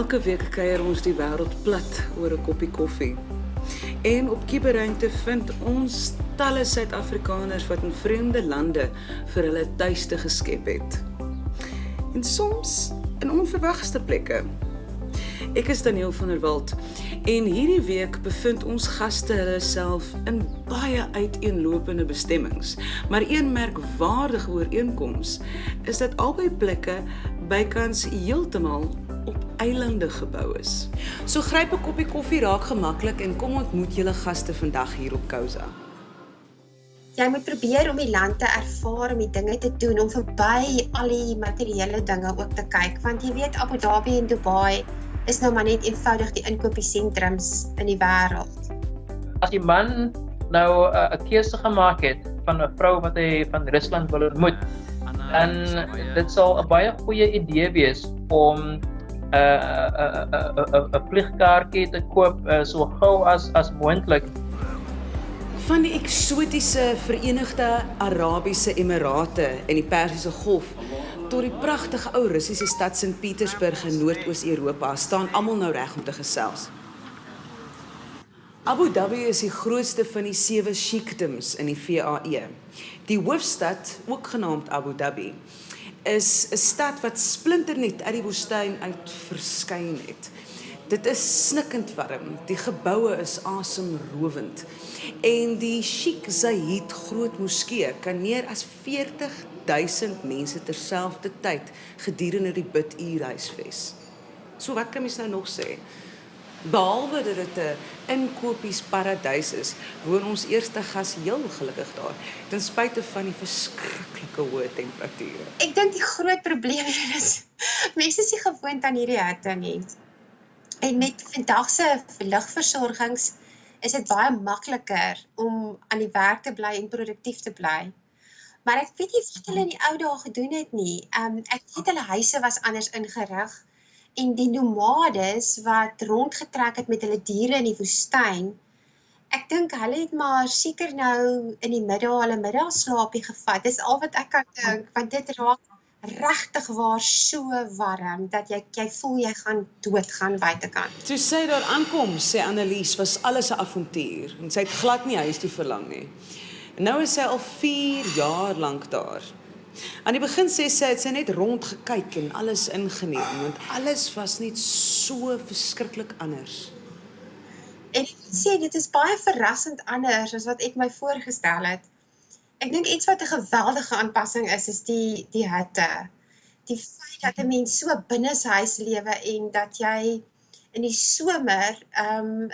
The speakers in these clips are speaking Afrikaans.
Elke week kuier ons die wêreld plat oor 'n koppie koffie. En op Kiberruimte vind ons talle Suid-Afrikaners wat in vreemde lande vir hulle tuiste geskep het. En soms in onverwagste plekke. Ek is Daniel van der Walt en hierdie week bevind ons gaste hulle self in baie uiteenlopende bestemmings. Maar een merkwaardige ooreenkoms is dat albei plekke bykans heeltemal op eilande gebou is. So gryp 'n koppie koffie raak gemaklik en kom ontmoet julle gaste vandag hier op Kousa. Jy moet probeer om die land te ervaar, om die dinge te doen, om verby al die materiële dinge ook te kyk, want jy weet Abu Dhabi en Dubai is nou maar net eenvoudig die inkopiesentrums in die wêreld. As die man nou 'n keuse gemaak het van 'n vrou wat hy van Rusland wil ontmoet, dan dit sal 'n baie goeie idee wees om 'n vliegkaartjie te koop so gou as moontlik. Van die eksotiese Verenigde Arabiese Emirate en die Persiese Golf tot die pragtige ou Russiese stad Sint Petersburg in Noordoos-Europa staan almal nou reg om te gesels. Abu Dhabi is die grootste van die 7 sheikdoms in die VAE. Die hoofstad, ook genaamd Abu Dhabi, is 'n stad wat splinternuut uit die woestyn uit verskyn het. Dit is snikkend warm, die geboue is asemrowend en die Sheikh Zayed groot moskee kan meer as 40.000 mense terselfdertyd gedurende die biduur huisves. So wat kan mens nou nog sê? Behalwe dat dit 'n inkopiesparadys is, woon ons eerste gas heel gelukkig daar, ten spyte van die verskriklike hoë temperature. Ek dink die groot probleem hier is, mense is nie gewoond aan hierdie hitte nie. En met vandag se lugversorgings is dit baie makliker om aan die werk te bly en produktief te bly. Maar ek weet nie wat hulle in die ou dae gedoen het nie. Ek weet hulle huise was anders ingerig en die nomades wat rondgetrek het met hulle diere in die woestyn. Ek dink hulle het maar seker nou in die middag hulle middagslaapie gevat. Dis al wat ek kan dink, want dit raak regtig waar so warm dat jy voel jy gaan doodgaan buitekant. Toe sy daar aankom, sê Annelies, was alles 'n avontuur en sy het glad nie huis toe verlang nie. En nou is sy al 4 jaar lank daar. Aan die begin sê sy het sy net rondgekyk en alles ingeneem, want alles was net so verskriklik anders. En ek moet sê, dit is baie verrassend anders as wat ek my voorgestel het. Ek dink iets wat 'n geweldige aanpassing is die hitte. Die feit dat 'n mens so binneshuis lewe en dat jy in die somer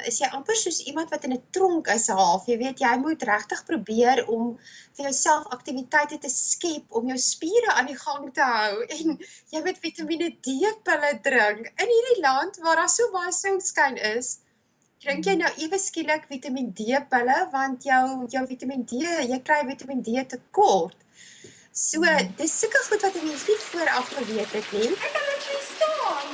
is jy amper soos iemand wat in 'n tronk is half. Jy weet, jy moet regtig probeer om vir jouself aktiwiteite te skep om jou spiere aan die gang te hou en jy moet Vitamiene D-pille drink. In hierdie land waar daar so baie sonskyn is, drink jy nou ewe skielik Vitamiene D-pille want jou Vitamiene D, jy kry Vitamiene D tekort. So, dis sulke goed wat 'n mens nie vooraf geweet het nie. Ek kan net nie staan.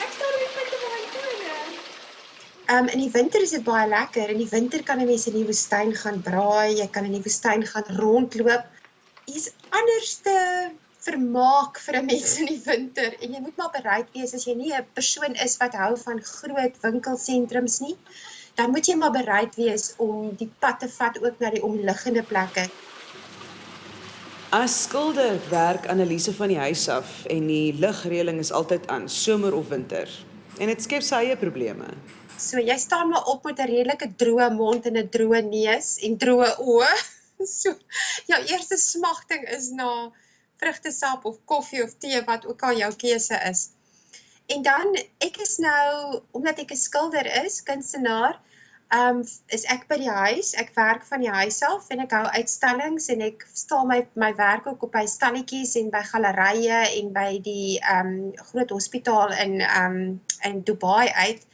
Ek staan net met my tone. In die winter is dit baie lekker. In die winter kan 'n mens in die woestyn gaan braai, jy kan in die woestyn gaan rondloop. Hier's anderste vermaak vir 'n mens in die winter en jy moet maar bereid wees as jy nie 'n persoon is wat hou van groot winkelsentrums nie, dan moet jy maar bereid wees om die pad te vat ook na die omliggende plekke. As skilder werk Anneliese van die huis af en die ligreëling is altyd aan, somer of winter. En dit skep sy eie probleme. So jy staan maar op met 'n redelike droë mond en 'n droë neus en droë oë. So jou eerste smagting is na vrugtesap of koffie of tee, wat ook al jou keuse is. En dan, ek is nou, omdat ek 'n skilder is, kunstenaar, is ek by die huis, ek werk van die huis af en ek hou uitstallings en ek stal my werk ook op by stalletjies en by galerye en by die groot hospitaal in Dubai uit.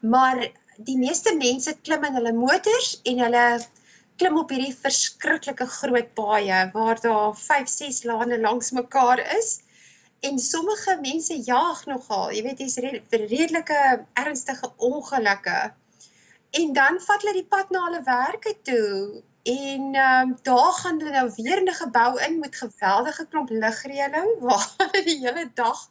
Maar die meeste mense klim in hulle motors en hulle klim op hierdie verskriklike groot paaie waar daar 5-6 lane langs mekaar is en sommige mense jaag nogal, jy weet, dis redelike ernstige ongelukke en dan vat hulle die pad na hulle werke toe en daar gaan hulle nou weer in 'n gebou in met geweldige klomp ligreëling waar hulle die hele dag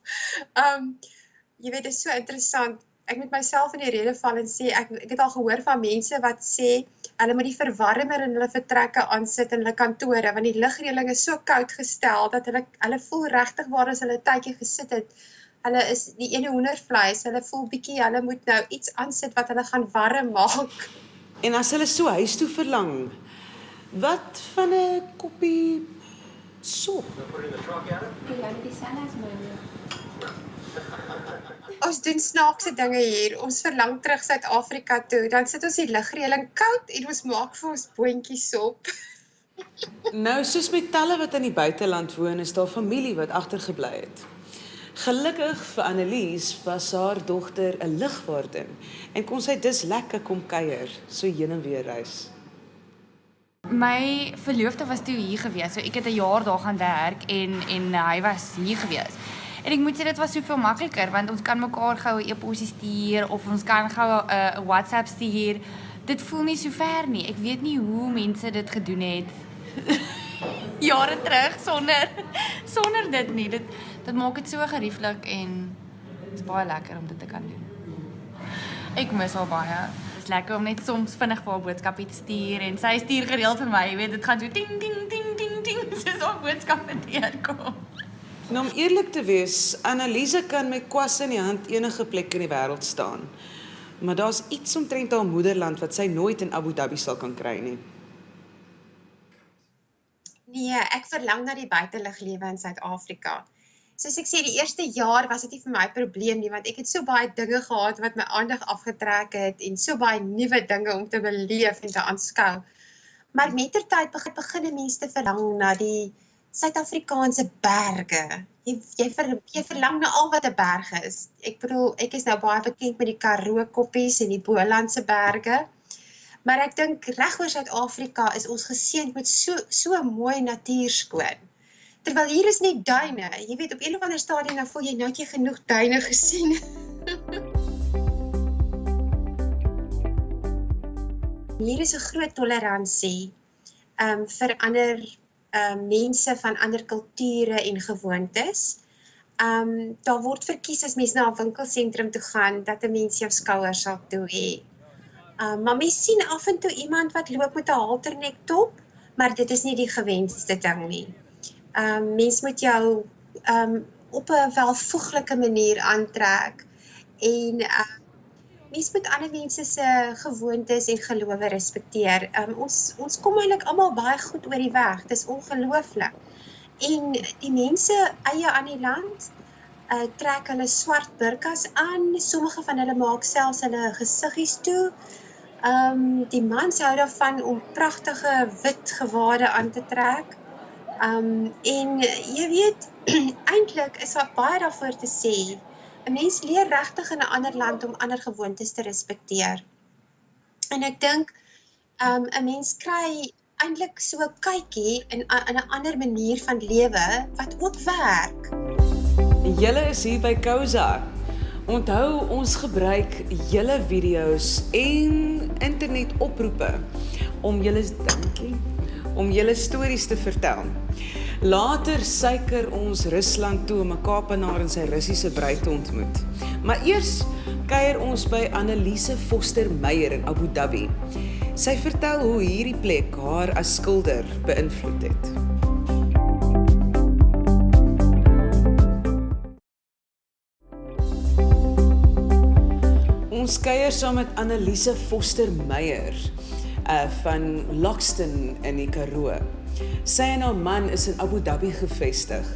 jy weet, dit is so interessant. Ek moet myself in die rede val en sê, ek het al gehoor van mense wat sê, hulle moet die verwarmer in hulle vertrekke aansit in hulle kantore, want die ligreëling is so koud gestel, dat hulle voel regtig waar as hulle 'n tydjie gesit het, hulle is die ene hoendervleis, hulle voel bietjie, hulle moet nou iets aansit wat hulle gaan warm maak. En as hulle so huis toe verlang, wat van 'n koppie sop? Ons doen snaakse dinge hier, ons verlang terug Suid-Afrika toe, dan sit ons die ligreëling koud en ons maak vir ons boontjies sop. Nou, soos met talle wat in die buiteland woon, is daar familie wat agtergebly het. Gelukkig vir Annelies was haar dogter 'n ligwaardin en kon sy dus lekker kom kuier, so heen en weer reis. My verloofde was toe hier gewees, so ek het 'n jaar daar gaan werk en hy was hier gewees. En ek moet sê dit was soveel makliker want ons kan mekaar gou 'n e-posie stuur of ons kan gou 'n WhatsApp stuur. Dit voel nie so ver nie. Ek weet nie hoe mense dit gedoen het jare terug sonder dit nie. Dit maak dit so gerieflik en dit is baie lekker om dit te kan doen. Ek mis haar baie. Dit is lekker om net soms vinnig vir haar boodskapie te stuur en sy stuur gereeld vir my, jy weet, dit gaan so ding ding ding ding ding soos haar boodskappe deurkom. Nou om eerlik te wees, Anneliese kan met kwas in die hand enige plek in die wêreld staan. Maar daar's iets omtrent haar moederland wat sy nooit in Abu Dhabi sal kan kry nie. Nee, ek verlang na die buiteliglewe in Suid-Afrika. Soos ek sê, die eerste jaar was dit nie vir my 'n probleem nie, want ek het so baie dinge gehad wat my aandag afgetrek het en so baie nuwe dinge om te beleef en te aanskou. Maar mettertyd begin mense te verlang na die Suid-Afrikaanse berge. Jy verlang na al wat 'n berg is. Ek bedoel, ek is nou baie bekend met die Karoo koppies en die Bolandse berge. Maar ek dink regoor Suid-Afrika is ons geseënd met so mooi natuurskoon. Terwyl hier is net duine. Jy weet, op een of ander stadium dan voel jy nou het jy genoeg duine gesien. Hier is 'n groot toleransie vir ander mense van ander kulture en gewoontes. Daar word verkies as mens na 'n winkelsentrum toe gaan, dat 'n mens jou skouers sal toe hê. Maar mens sien af en toe iemand wat loop met 'n halternek top, maar dit is nie die gewenste ding nie. Mens moet jou op 'n welvoeglike manier aantrek en mens moet ander mense se gewoontes en gelowe respekteer. Ons kom eintlik almal baie goed oor die weg, dis ongelooflik. En die mense eie aan die land trek hulle swart burkas aan, sommige van hulle maak selfs hulle gesiggies toe. Die mans hou daarvan om pragtige wit gewade aan te trek. En jy weet, eintlik is daar baie daarvoor te sê. 'n Mens leer regtig in 'n ander land om ander gewoontes te respekteer. En ek dink 'n mens kry eintlik so 'n kykie in 'n ander manier van lewe wat ook werk. Julle is hier by Kouza. Onthou, ons gebruik julle video's en internetoproepe om julle stories te vertel. Later suiker ons Rusland toe om 'n Kaapenaar en sy Russiese bruid te ontmoet. Maar eers kuier ons by Anneliese Foster Meyer in Abu Dhabi. Sy vertel hoe hierdie plek haar as skilder beïnvloed het. Ons kuier saam met Anneliese Foster Meyer van Loxton in die Karoo. Sy en haar man is in Abu Dhabi gevestig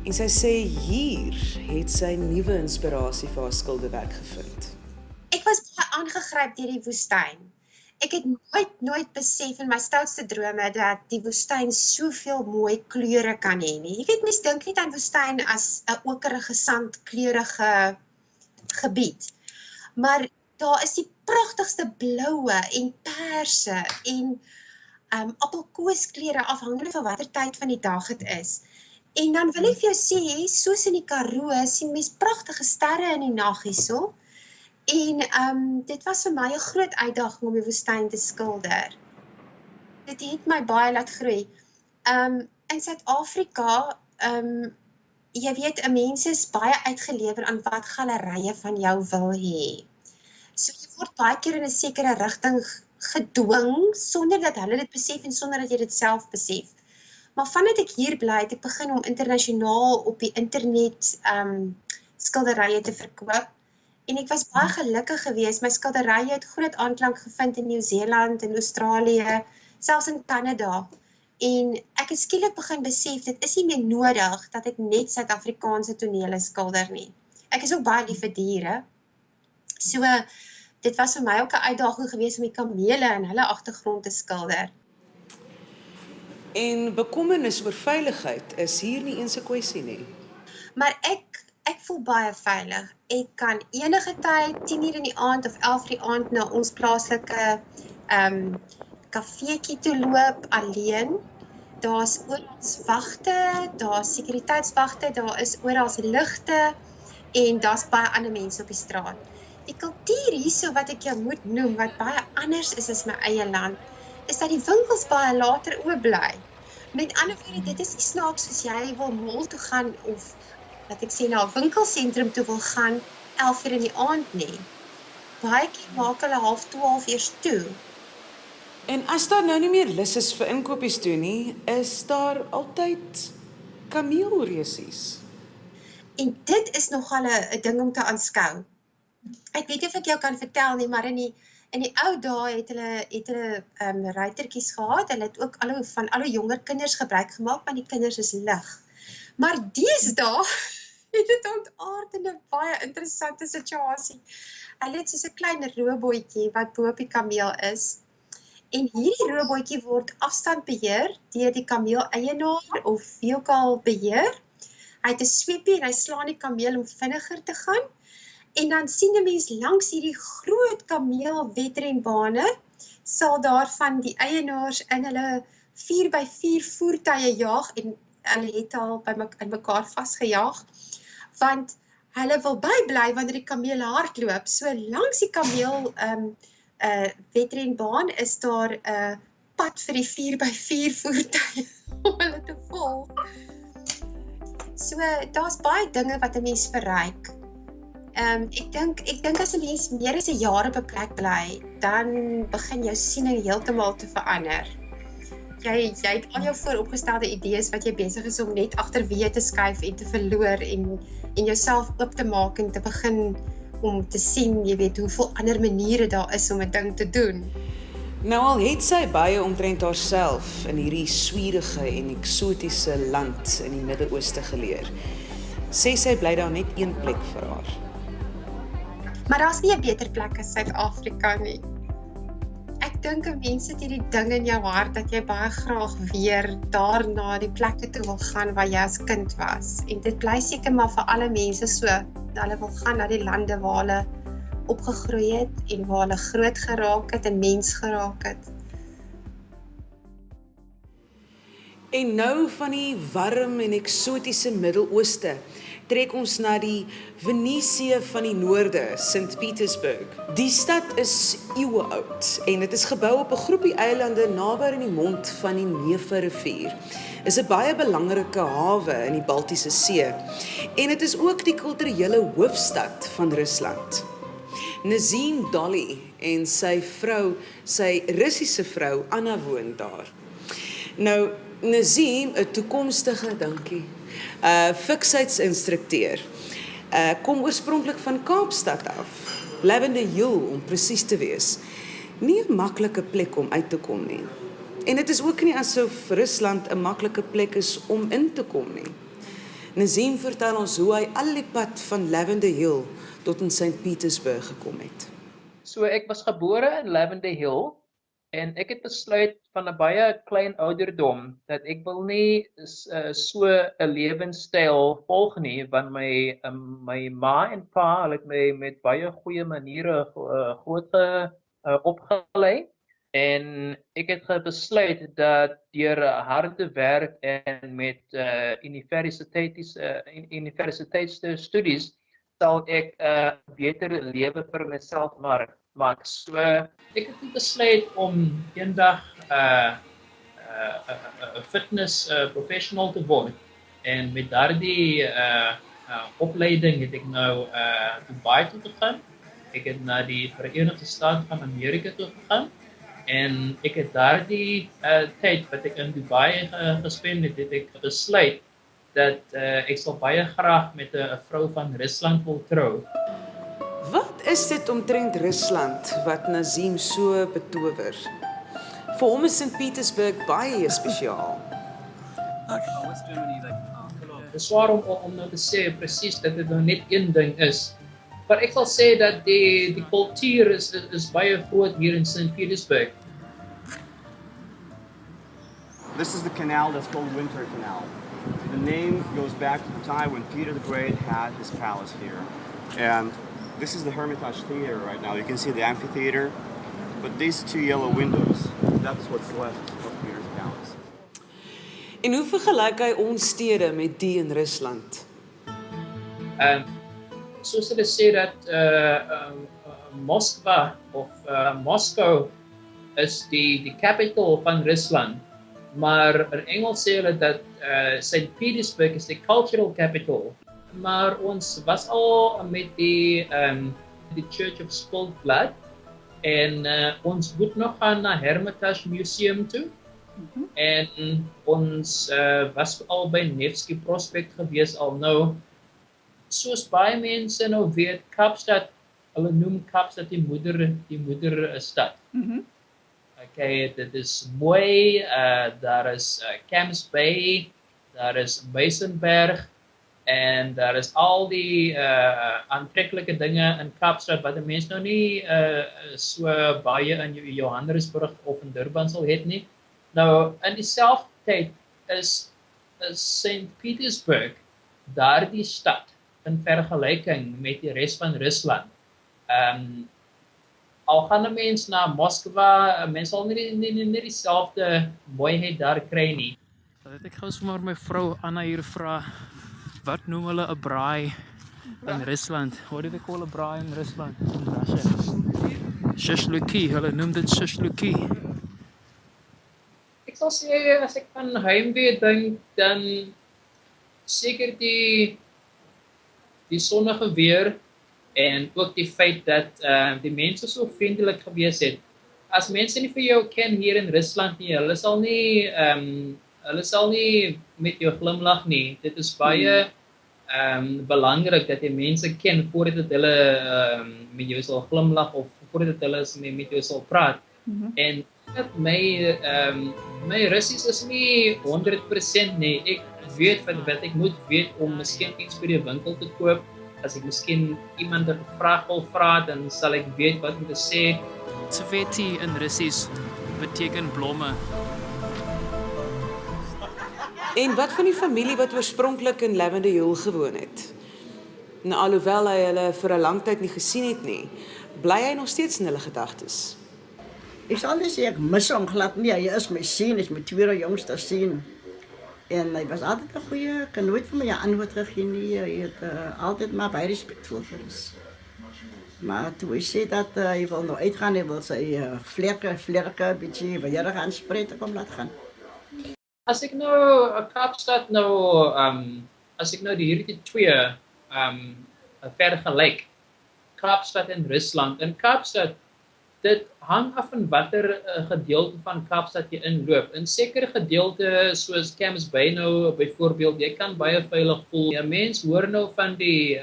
en sy sê hier het sy nuwe inspirasie vir haar skilderwerk gevind. Ek was baie aangegryp deur die woestyn. Ek het nooit besef in my stoutste drome dat die woestyn soveel mooi kleure kan hê nie. Jy weet, mens dink nie aan woestyn as 'n okerige sandkleurige gebied. Maar daar is die pragtigste bloue en perse en appelkooskleure afhangende van watter tyd van die dag het is. En dan wil ek vir jou sê, soos in die Karoo, sien mens pragtige sterre in die nag hierso. En dit was vir my 'n groot uitdaging om die woestyn te skilder. Dit het my baie laat groei. In Suid-Afrika jy weet, 'n mens is baie uitgelewer aan wat galerye van jou wil hê. So jy word baie keer in 'n sekere rigting gedwing, sonder dat hulle dit besef en sonder dat jy dit self besef. Maar vandat ek hier bly, het ek begin om internasionaal op die internet skilderye te verkoop. En ek was baie gelukkig geweest. My skilderye het groot aanklank gevind in Nieu-Seeland, in Australië, selfs in Kanada. En ek het skielik begin besef, dit is nie meer nodig dat ek net Suid-Afrikaanse tonele skilder nie. Ek is ook baie lief vir diere. So, dit was vir my ook 'n uitdaging geweest om die kamele in hulle agtergrond te skilder. En bekommernis oor veiligheid is hier nie eens 'n kwessie nie. Maar ek voel baie veilig. Ek kan enige tyd 10:00 in die aand of 11:00 die aand na ons plaaslike kafeetjie toe loop alleen. Daar's oral wagte, daar's sekuriteitswagte, daar is oral ligte en daar's baie ander mense op die straat. Die kultuur hierso wat ek jou moet noem, wat baie anders is as my eie land, is dat die winkels baie later oop bly. Met ander woorde, dit is nie snaaks soos jy wil mall toe gaan of wat ek sê na 'n winkelsentrum toe wil gaan 11:00 in die aand nie. Baie keer maak hulle 11:30 eers toe. En as daar nou nie meer lus is vir inkopies toe nie, is daar altyd kameelresies. En dit is nogal 'n ding om te aanskou. Ek weet nie of ek jou kan vertel nie, maar in die ou dae het hulle ruitertjies gehad. Hulle het ook van al hoe jonger kinders gebruik gemaak, want die kinders is lig. Maar deesdae het dit ontaard in 'n baie interessante situasie. Hulle het soos 'n klein robotjie wat bo op die kameel is. En hierdie robotjie word afstand beheer deur die kameel-eienaar of wie ook al beheer. Hy het 'n sweepie en hy slaan die kameel om vinniger te gaan. En dan sien 'n mens langs hierdie groot kameel-wedrenbane sal daarvan die eienaars in hulle 4x4 voertuie jaag en hulle het al in mekaar vasgejaag, want hulle wil bybly wanneer die kameel hardloop. So langs die kameel wedrenbaan is daar 'n pad vir die 4x4 voertuie om hulle te volg. So daar's baie dinge wat 'n mens verryk. Ek dink as 'n mens meer as 'n jaar op 'n plek bly, dan begin jou siening heeltemal te verander. Jy het al jou vooropgestelde idees wat jy besig is om net agterweë te skuif en te verloor en jouself oop te maak en te begin om te sien, jy weet, hoeveel ander maniere daar is om 'n ding te doen. Nou al het sy baie omtrent haarself in hierdie swierige en eksotiese land in die Midde-Ooste geleer, sê sy bly daar net een plek vir haar. Maar daar's nie 'n beter plek as Suid-Afrika nie. Ek dink 'n mens het hierdie ding in jou hart dat jy baie graag weer daarna die plekke toe wil gaan waar jy as kind was. En dit bly seker maar vir alle mense so. Hulle wil gaan na die lande waar hulle opgegroei het en waar hulle groot geraak het en mens geraak het. En nou van die warm en eksotiese Midde-Ooste trek ons na die Venesië van die noorde, St. Petersburg. Die stad is eeue oud en dit is gebou op 'n groepie eilande naby aan die mond van die Neva-rivier. Is 'n baie belangrike hawe in die Baltiese See en dit is ook die kulturele hoofstad van Rusland. Nazim Dolly en sy Russiese vrou Anna woon daar. Nou, Nazim, 'n toekomstige, fiksheidsinstrukteur, kom oorspronklik van Kaapstad af, Lavender Hill om presies te wees. Nie 'n maklike plek om uit te kom nie. En dit is ook nie asof Rusland 'n maklike plek is om in te kom nie. Nazim vertel ons hoe hy al die pad van Lavender Hill tot in St. Petersburg gekom het. So ek was gebore in Lavender Hill en ek het besluit van 'n baie klein ouderdom dat ek wil nie so 'n lewenstyl volg nie, want my ma en pa het my met baie goeie maniere opgelei. En ek het besluit dat deur harde werk en met universiteitsstudies sal ek 'n beter lewe vir myself maak. So ek het besluit om eendag 'n fitness professional te word. En met daardie opleiding het ek nou Dubai toe gegaan. Ek het na die Verenigde State van Amerika toe gegaan. En ek het daardie tyd wat ek in Dubai gespend het, het ek besluit dat ek sal baie graag met 'n vrou van Rusland wil trou. Wat is dit omtrent Rusland wat Nazim so betower? Vir hom is St. Petersburg baie spesiaal. Dit is swaar om nou te sê presies dat dit nou net een ding is. Maar ek sal sê dat die kultuur is baie groot hier in St. Petersburg. This is the canal that's called Winter Canal. The name goes back to the time when Peter the Great had his palace here. And this is the Hermitage Theater right now. You can see the amphitheater, but these two yellow windows, that's what's left of Peter's palace. En hoe vergelyk hy ons stede met die in Rusland? Soos hulle sê dat Moskva of Moskou is die capital van Rusland, maar in Engels sê hulle dat St. Petersburg is die cultural capital. Maar ons was al met die Church of Spilled Blood en ons moet nog gaan na Hermitage Museum toe. En ons was al by Nevsky Prospect gewees al nou. Soos baie mense nou weet, Kaapstad, hulle noem Kaapstad die moederstad. Okay, dit is mooi, daar is Camps Bay, daar is Meisenberg, en daar is al die aantreklike dinge in Kaapstad wat 'n mens nou nie so baie in Johannesburg of in Durban sal het nie. Nou, in dieselfde tyd is St. Petersburg daardie stad in vergelyking met die res van Rusland. Al gaan 'n mens na Moskwa, mens sal nie dieselfde mooiheid daar kry nie. Dat ek gou sommer my vrou Anna hier vra, wat noem hulle 'n braai in Rusland? What do they call a braai in Rusland? In Russia? Shashluki, hulle noem dit shashluki. Ek sal sê, as ek aan heimwee dink, dan seker die sonnige weer en ook die feit dat die mense so vriendelik gewees het. As mense nie vir jou ken hier in Rusland nie, hulle sal nie met jou glimlag nie. Dit is baie belangrik dat jy mense ken voordat hulle met jou sal glimlag of voordat hulle met jou sal praat. En my Russies is nie 100% nie. Ek weet wat ek moet weet om miskien iets by die winkel te koop. As ek miskien iemand 'n vraag wil vra, dan sal ek weet wat om te sê. Tsveti in Russies beteken blomme. En wat van die familie wat oorspronklik in Lavender Hill gewoon het? Nou, alhoewel hy hulle vir 'n lang tyd nie gesien het nie, bly hy nog steeds in hulle gedagtes. Ek sal nie sê ek mis hom glad nie, hy is my seun, is my tweede jongste seun. En hy was altyd 'n goeie, kan nooit vir my 'n antwoord gegee nie, hy het altyd maar baie respekvol vir ons. Maar toe hy sê dat hy wil nou uitgaan, hy wil sy vlerke bietjie weer gaan spreek, kom laat gaan. As ek nou Kaapstad nou, as ek nou hierdie twee vergelyk, Kaapstad en Rusland. In Kaapstad, dit hang af van watter gedeelte van Kaapstad jy inloop. In sekere gedeelte soos Camps Bay nou byvoorbeeld, jy kan baie veilig voel. Ja, mense hoor nou van die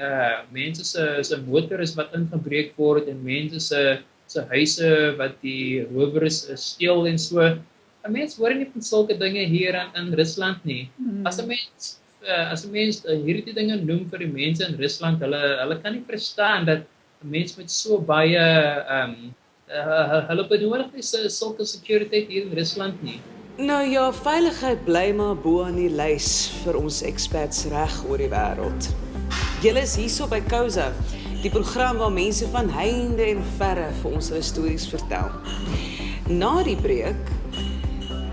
mense se motors wat ingebreek word en mense se huise wat die rowers steel en so. 'n Mens hoor nie van sulke dinge hier in Rusland nie. As 'n mens hierdie dinge noem vir die mense in Rusland, hulle kan nie verstaan dat 'n mens met so baie hulle benodig nie sulke sekuriteit hier in Rusland nie. Nou ja, veiligheid bly maar bo aan die lys vir ons expats reg oor die wêreld. Julle is hierso by Kousa, die program waar mense van heinde en verre vir ons hulle stories vertel. Na die breek,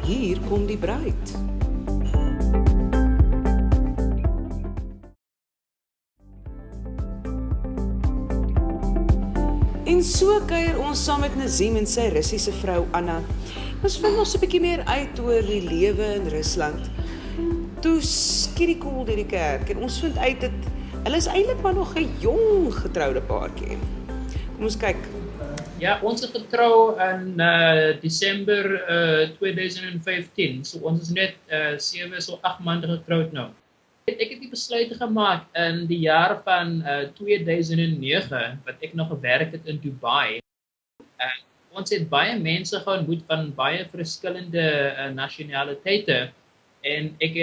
hier kom die bruid. En so kuier ons saam met Nazim en sy Russiese vrou Anna. Ons vind nog so 'n bietjie meer uit oor die lewe in Rusland. toe skiet die koel deur die kerk en ons vind uit dat hulle is eintlik maar nog 'n jong getroude paartjie. Kom ons kyk. Ja, ons het getrou in Desember 2015. So ons is net 7 so 8 maande getroud nou. Ek het die besluit gemaak in die jaar van 2009 wat ek nog gewerk het in Dubai. Ons het baie mense ontmoet van baie verskillende nasionaliteite en ek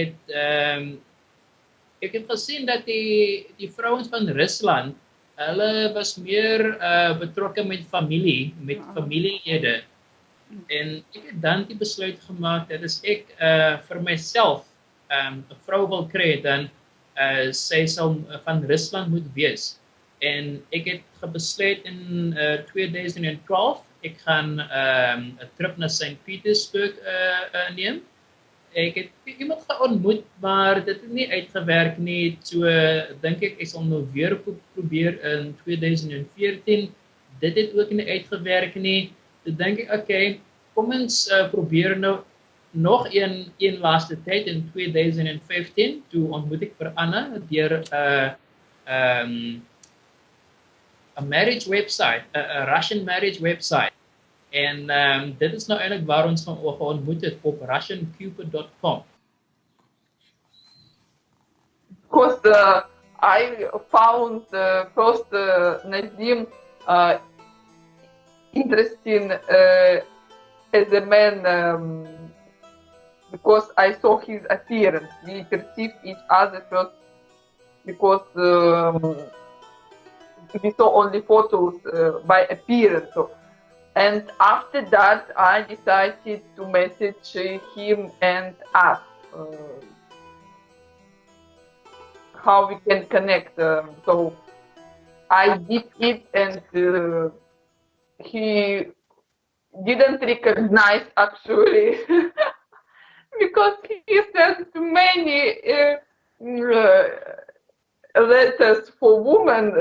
het gesien dat die vrouens van Rusland, hulle was meer betrokke met familielede. En ek het dan die besluit gemaak dat as ek vir myself 'n vrou wil kry, dan sy sal van Rusland moet wees. En ek het besluit in 2012 ek gaan 'n trip na St. Petersburg neem. Ek het iemand ontmoet, maar dit het nie uitgewerk nie. So dink ek sal nou weer probeer in 2014. Dit het ook nie uitgewerk nie. Toe dink ek, okay, kom ons probeer nou nog een laaste tyd in 2015. Toe ontmoet ek vir Anna deur 'n marriage website, 'n Russian marriage website. En dit is nou eintlik waar ons van ontmoet het op russiancupid.com. Because I found first Nazim interesting as a man because I saw his appearance. We perceived each other first because we saw only photos by appearance. So, and after that, I decided to message him and ask how we can connect. So I did it, and he didn't recognize actually because he sent many letters for women,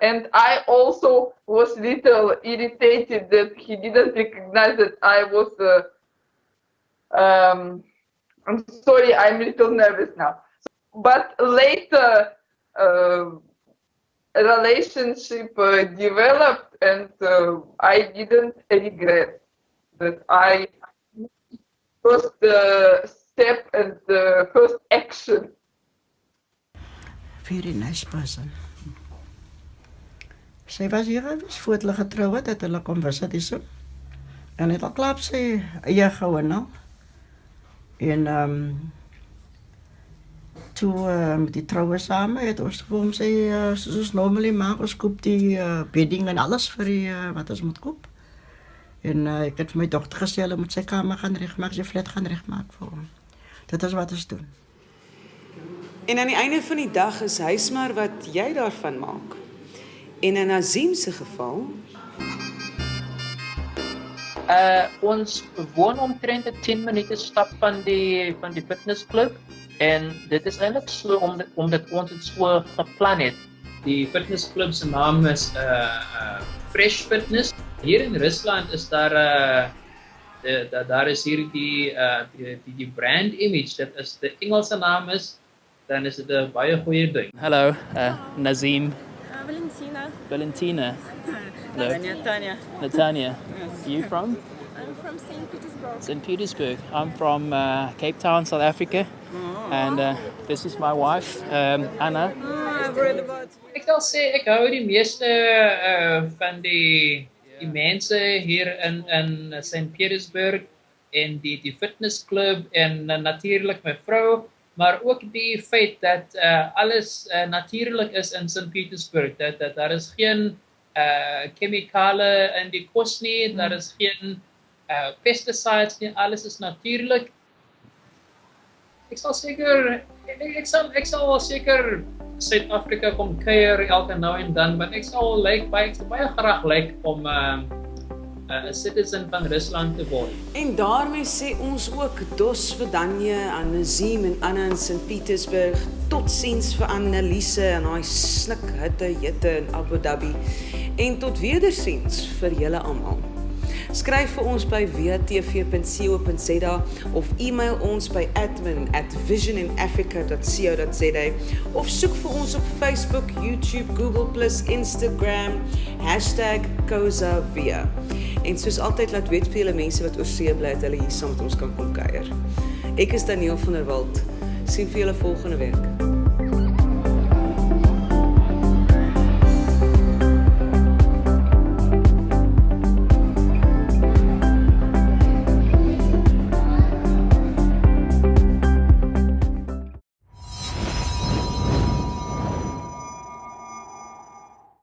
and I also was little irritated that he didn't recognize that I was. I'm sorry, I'm a little nervous now. But later, a relationship developed, and I didn't regret that I first step and the first action. Very nice person. Sy was hier gewees voor hulle getrou het hulle kom visit hierso. En het al klaar sy eie gehou nou. En toe met die troue same het ons vir hom sê soos normally maak ons koop die bedding en alles vir die wat ons moet koop. En ek het vir my dogter gesê hulle moet sy kamer gaan regmaak, sy flat gaan regmaak vir hom. Dit is wat ons doen. En aan die einde van die dag is hy's maar wat jy daarvan maak. En in Nazim se geval, ons woon omtrent 'n 10 minute stap van die fitnessklub en dit is eintlik so omdat ons dit so geplan het. Die fitnessklub se naam is Fresh Fitness. Hier in Rusland is daar is hier die brand image, dat is die Engelse naam is, dan is dit 'n baie goeie ding. Hello, Nazim. Valentina. Hello. Natanya. Yes. You from? I'm from St. Petersburg. St. Petersburg. I'm from Cape Town, South Africa. And this is my wife, Anna. Ek sal sê ek hou die meeste van die mense hier in St. Petersburg en die fitnessklub en natuurlik my vrou, maar ook die feit dat alles natuurlik is in St. Petersburg, dat daar is geen chemikale in die kos nie, daar is geen pesticides nie, alles is natuurlik. Ek sal seker Suid-Afrika kom kuier elke nou en dan, maar ek sal baie graag om 'n citizen van Rusland te word. en daarmee sê ons ook dos vir Danje aan Nazim en Anna in St. Petersburg, totsiens vir Anneliese en daai snikhitte in Abu Dhabi en tot wederziens vir julle almal. Skryf vir ons by watv.co.za of e-mail ons by admin@visioninafrica.co.za of soek vir ons op Facebook, YouTube, Google+, Instagram, #CozaVia. En soos altyd laat weet vir julle mense wat oor see bly dat hulle hier saam met ons kan kom kuier. Ek is Daniel van der Walt. Sien vir julle volgende week.